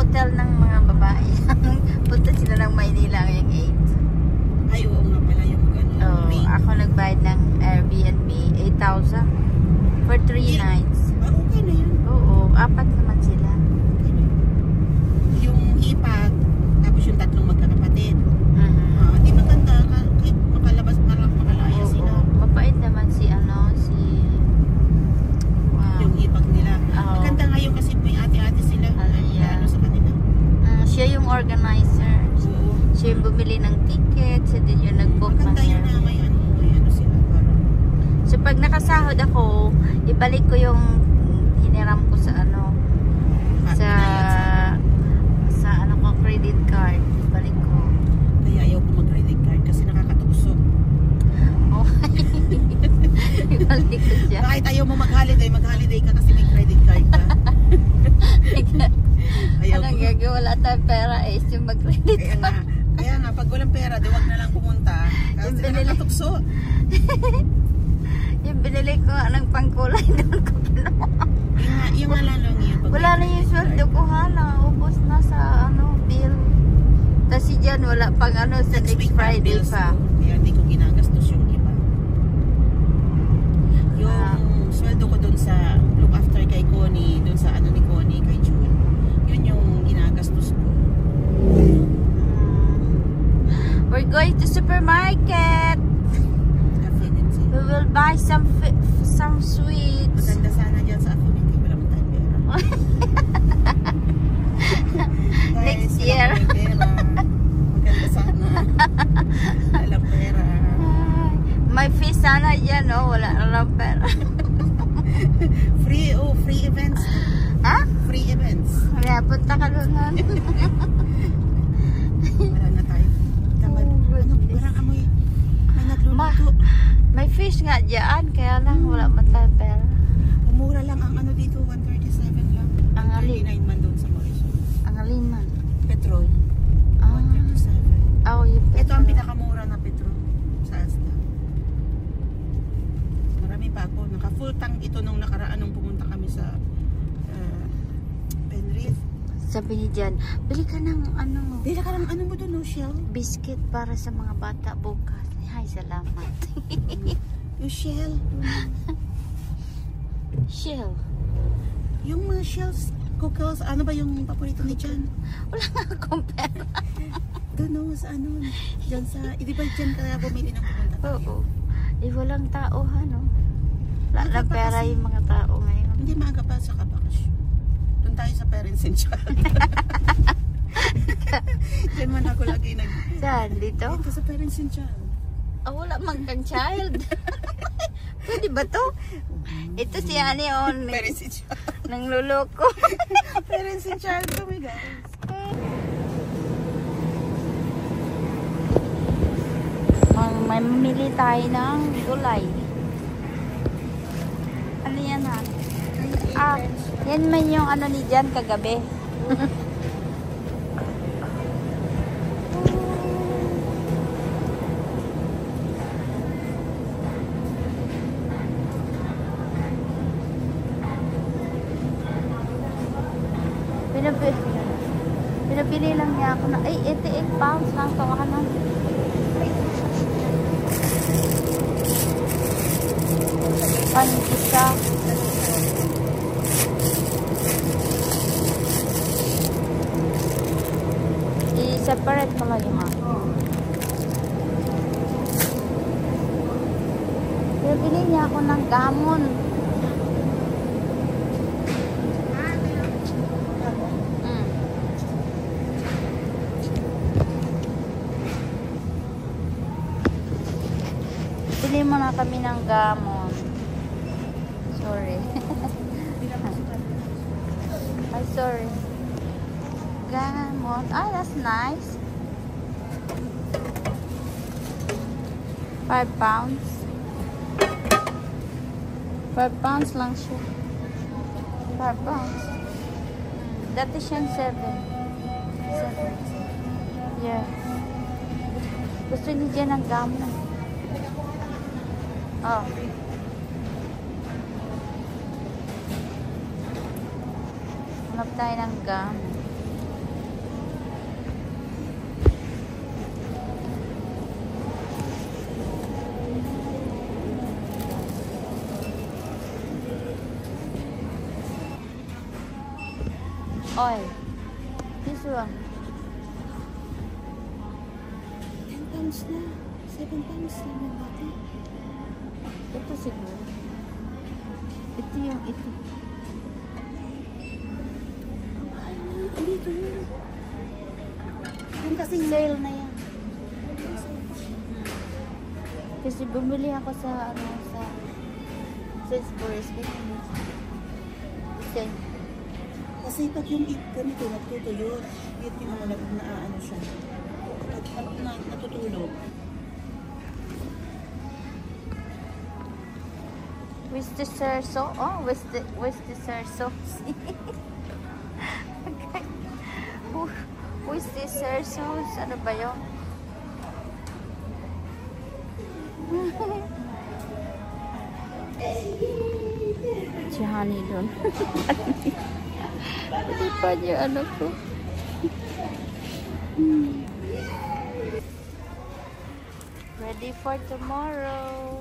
hotel ng mga babae. Punta sila ng Maynila ngayong 8. Ay, oo nga pala yung Ako nagbayad ng Airbnb 8,000 for 3 nights. Okay na yan. Oo, 4 naman sila. Yung hipag, tapos yung tatlong magkakapatid. Di maganda, makalabas, makalaya sila. Mabait naman si Yung hipag nila. Maganda nga yung kasi may ate-ate sila. Ano sa kanila. Siya yung organizer. Siya yung bumili ng ticket. Siya din yung nag-book. Maganda yun na may ano sila. So pag nakasahod ako, ibalik ko yung hiniram ko sa ko credit card. Ibalik ko. Kaya ayaw ko mag-credit card kasi nakakatukso. Oh. Ibalik ko siya. Kahit ayaw mo mag-holiday ka kasi may credit card ka. Ayaw anong gagawin? Wala tayong pera yung mag-credit card. Kaya nga, pag walang pera, huwag na lang pumunta. Kasi nakakatukso. Yung binili ko ng pangkulay doon ko pinuha. Yung alalong yun. Wala na yung sweldo ko, ubos na sa bill. Tapos dyan wala pang sa next Friday pa. Kaya hindi ko ginagastos yung iba. Yung sweldo ko doon sa look after kay Connie, doon sa ni Connie, kay June. Yun yung ginagastos ko. We're going to supermarket. We will buy some sweets. Maganda sana dyan sa Affinity. Wala mo tayong pera. Next year. Maganda sana. Walang pera. May fees sana dyan, wala lang pera. Free events. Ha? Free events. Kaya punta ka doon. Wala na tayo. Parang amoy. May nagluluto. May fish nga dyan, kaya lang wala man tayong pera. Mura lang ang dito, 137 lang. Ang alin? 139 man doon sa Mauritius. Ang alin man? Petrol. 137. Yung petrol. Ito ang pinakamura na petrol sa Asda. Marami pa ako. Naka full tank ito nung nakaraan nung pumunta kami sa Penrith. Sabi ni Jan, bili ka ng Bili ka ng mo doon, Shell? Biscuit para sa mga bata bukas. Ay, salamat. Yung Shell. Shell? Yung mga Shells, cockles, ano ba yung paborito ni Jan? Wala nga akong pera. Doon sa Diyan sa, di ba dyan kaya bumili ng pumunta tayo? Oo. Walang tao, Wala na pera yung mga tao ngayon. Hindi maaga pa sa kabakasyon. Doon tayo sa parents and child. Diyan man ako lagi Saan? Dito? Dito sa parents and child. Wala mang kang child. Pwede ba to? Ito si Ani Parents and child. Nang luloko. Parents and child kami, guys. May mamili tayo ng gulay. Ano yan yan man yung ni Jan kagabi. Pinabili lang niya ako 88 pounds lang to. Panisa. I-separate mo lang yung Pinabili niya ako ng gamon. Bili muna kami ng gamon. Sorry. I'm sorry. Gamon. That's nice. 5 pounds. 5 pounds lang siya. 5 pounds. Dati siyang 7. Yeah. Gusto niya dyan ng gamon. Hanap tayo ng gum. Oil. This one. 10 pounds na. 7 pounds na yung bati. Ito siguro. Ito yung ito. Dito yun. Yung kasing sale na yan. Kasi bumili ako sa Sainsbury's. Kasi pag yung ganito nagtutuyo, yun yung mga ano siya. Natutulog. Where's the serso? Oh, where's the serso? Okay. Where's the serso? Ano ba yun? Si Honey doon. Pwede pa niyo ano ko. Ready for tomorrow.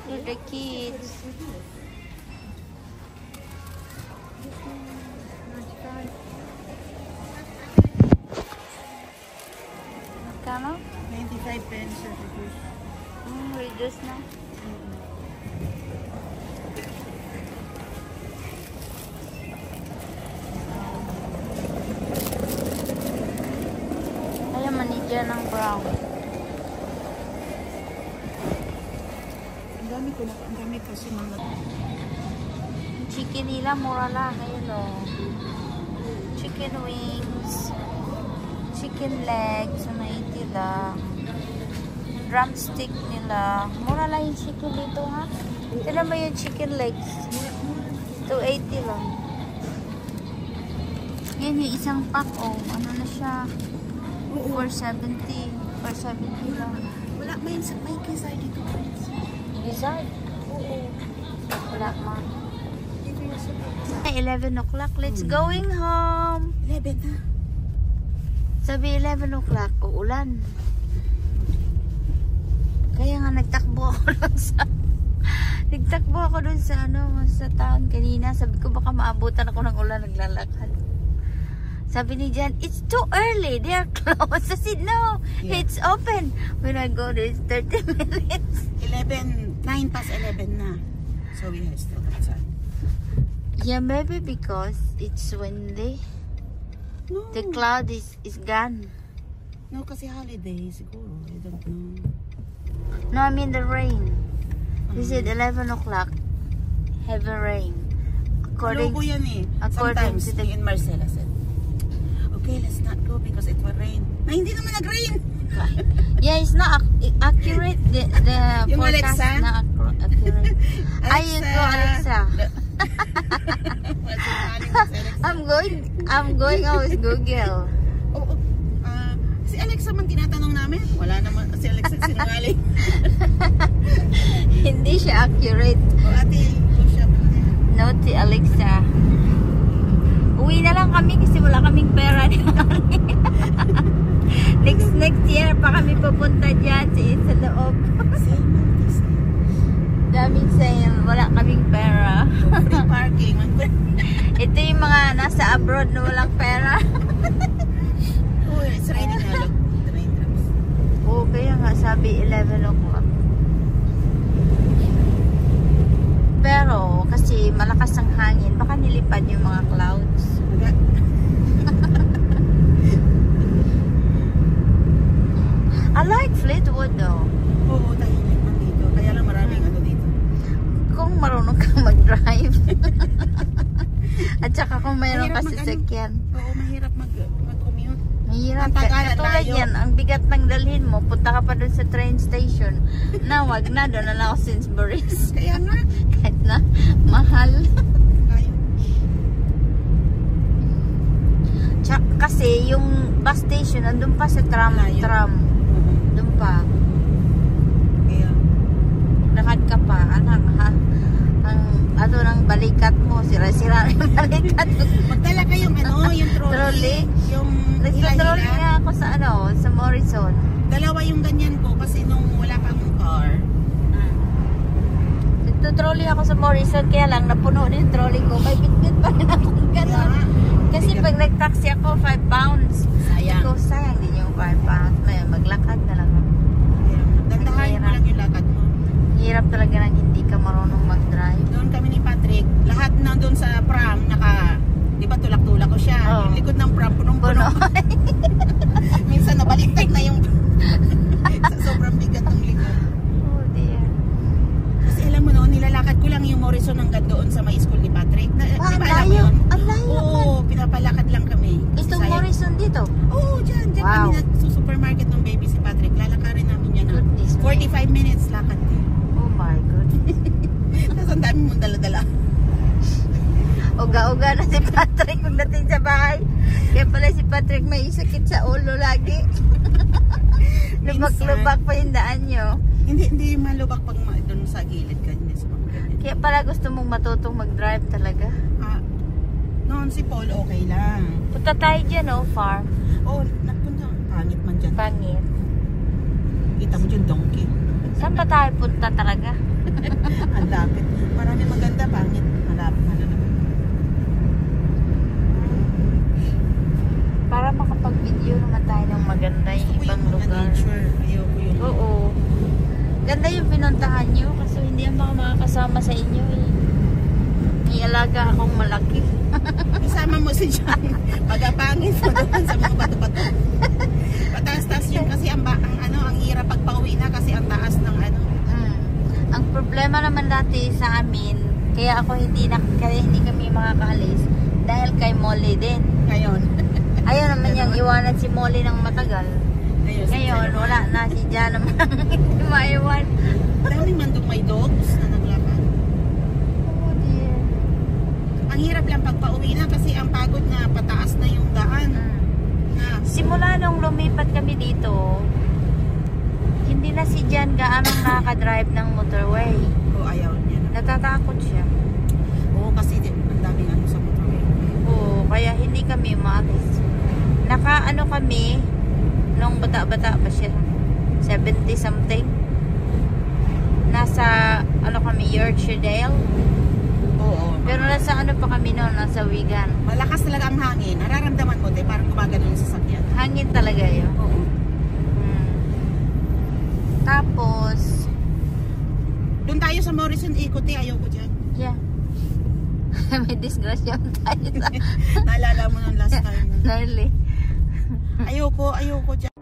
To the kids. Magkano? 95 pence. Reduce na. Ayaw manidya ng brown. Ang dami kasi mga Chicken nila, mura lang. Ayun o. Chicken wings. Chicken legs. 180 lang. Drumstick nila. Mura lang yung chicken dito, ha? Tignan mo yung chicken legs. 280 lang. Yan yung isang pack, oh. Ano na siya? 470. 470 lang. wala may gizzard dito. Gizzard? Oo. Wala ma. 11 o'clock. Let's going home. 11 na. Sabi 11 o'clock, uulan. Kaya nga nagtakbo ako doon sa town kanina. Sabi ko baka maabutan ako ng ulan, naglalakad. Sabi ni Jan, it's too early. They are closed. I said, no, it's open. When I go there, it's 30 minutes. 9 past 11 na. So we have still got time. Yeah, maybe because it's windy. No. The cloud is gone. No, kasi holiday siguro. I don't know. No, I mean the rain. He said 11 o'clock, heavy rain. According Sometimes to the... me and Marcela said, okay, let's not go because it will rain. Na hindi naman nag-rain. Yeah, it's not accurate. The Yung forecast Alexa? is not accurate. I use go Alexa. I'm going always Google. Si Alexa man tinatanong namin. Wala naman si Alexa sinungaling. Hindi siya accurate. O ate, siya. Naughty Alexa. Uwi na lang kami kasi wala kaming pera. Next year pa kami pupunta dyan sa loob. Daming sale. Wala kaming pera. Free parking. Ito yung mga nasa abroad na walang pera. Oh, it's raining na. Look, the raindrops. Oo, kaya nga sabi 11 o'clock. Pero kasi malakas ang hangin, baka nilipad yung mga clouds. I like Fleetwood though. Oo, tahimik man dito. Kaya lang maraming ano dito. Kung marunong kang mag-drive. At saka kung mayroon ka sasakyan. Oo, mahirap mag-commute. Mahirap. Tagalan Katulad tayo. yan, ang bigat ng dalhin mo, punta ka pa doon sa train station. Na, wag na, doon na lang ako Sainsbury's. Kaya nga. Kahit na, mahal. Kaya. Kasi yung bus station, nandun pa sa tram. Doon pa. Kaya. Lakad ka pa, anak ha. Ang ng balikat mo, sira-sira yung balikat mo. Magdala kayong yung trolley. Yung Nagtatrolley nga ako sa Morrison. Dalawa yung ganyan ko kasi nung wala pang car. nagto-trolley ako sa Morrison, kaya lang napuno din yung trolley ko. May bit-bit pa rin akong gano'n. Kasi pag nag-taxi ako, 5 pounds. Sayang. Ikaw, sayang din yung 5 pounds. May maglakad na lang. Dandahan mo lang yung lakad mo. Hirap talaga nang hindi ka marunong mag-drive. Doon kami ni Patrick, lahat na doon sa pram, di ba tulak-tulak ko siya. Oo. Yung likod ng pram, punong-puno. Puno. Minsan nabaliktad na yung sa sobrang bigat ng likod. Oh dear. Kasi alam mo noon, nilalakad ko lang yung Morrison hanggang doon sa may school ni Patrick. Di ba ang alam mo layo. yun? Ang layo. Oo, pinapalakad lang kami. Itong Sayang. Morrison dito. Oo, dyan Wow. kami sa supermarket ng baby si Patrick. Lalakarin namin yan. Goodness me. 45 minutes lakad din. Oh my goodness. Tapos ang dami mong dala-dala. Uga-uga na si Patrick pagdating sa bahay. Kaya pala si Patrick may sakit sa ulo lagi. Lubak-lubak pa yung daan nyo. Hindi malubak pag doon sa gilid ka. Hindi sa mga Kaya pala gusto mong matutong mag-drive talaga. noon si Paul okay lang. Punta tayo dyan, oh, farm. Oo, nagpunta. Pangit man dyan. Pangit. Kita mo dyan, donkey. Saan ba tayo punta talaga? Ang lapit. Marami maganda, pangit. Malapit na naman. Para makapag-video naman tayo ng maganda yung Gusto ko ibang yung mga lugar. nature. Ayoko yung... Oo. Ganda yung pinuntahan nyo kasi hindi ang mga makakasama sa inyo eh. May alaga akong malaki. Kasama mo si John. Pagapangit mo doon sa mga bato-bato. Pataas-taas yun kasi ang hirap pag pauwi na kasi ang taas ng ano. Ang problema naman dati sa amin, kaya hindi kami makakaalis dahil kay Molly din. Ngayon. Ayaw naman niyang iwanan si Molly ng matagal. Ngayon, wala na si Jan naman. Hindi maiwan. Daming mandong may dogs na naglakad. Oh dear. Ang hirap lang pag pauwi na kasi ang pagod na pataas na yung daan. Simula nung lumipat kami dito, hindi na si Jan gaanong nakaka-drive ng motorway. Ayaw niya. Natatakot siya. Oo, kasi ang daming ano sa motorway. Oo, kaya hindi kami umalis. Naka-ano kami, nung bata-bata pa siya, 70 something. Nasa, kami, Yorkshire. Oo. Pero nasa pa kami noon, nasa Wigan. Malakas talaga ang hangin. Nararamdaman mo, parang gumagano yung sasakyan. Hangin talaga yun. Oo. Tapos, doon tayo sa Morrison ikot ayaw ko dyan. yeah. May disgrasya tayo sa Naalala mo nung last time. Gnarly. Ayoko dyan.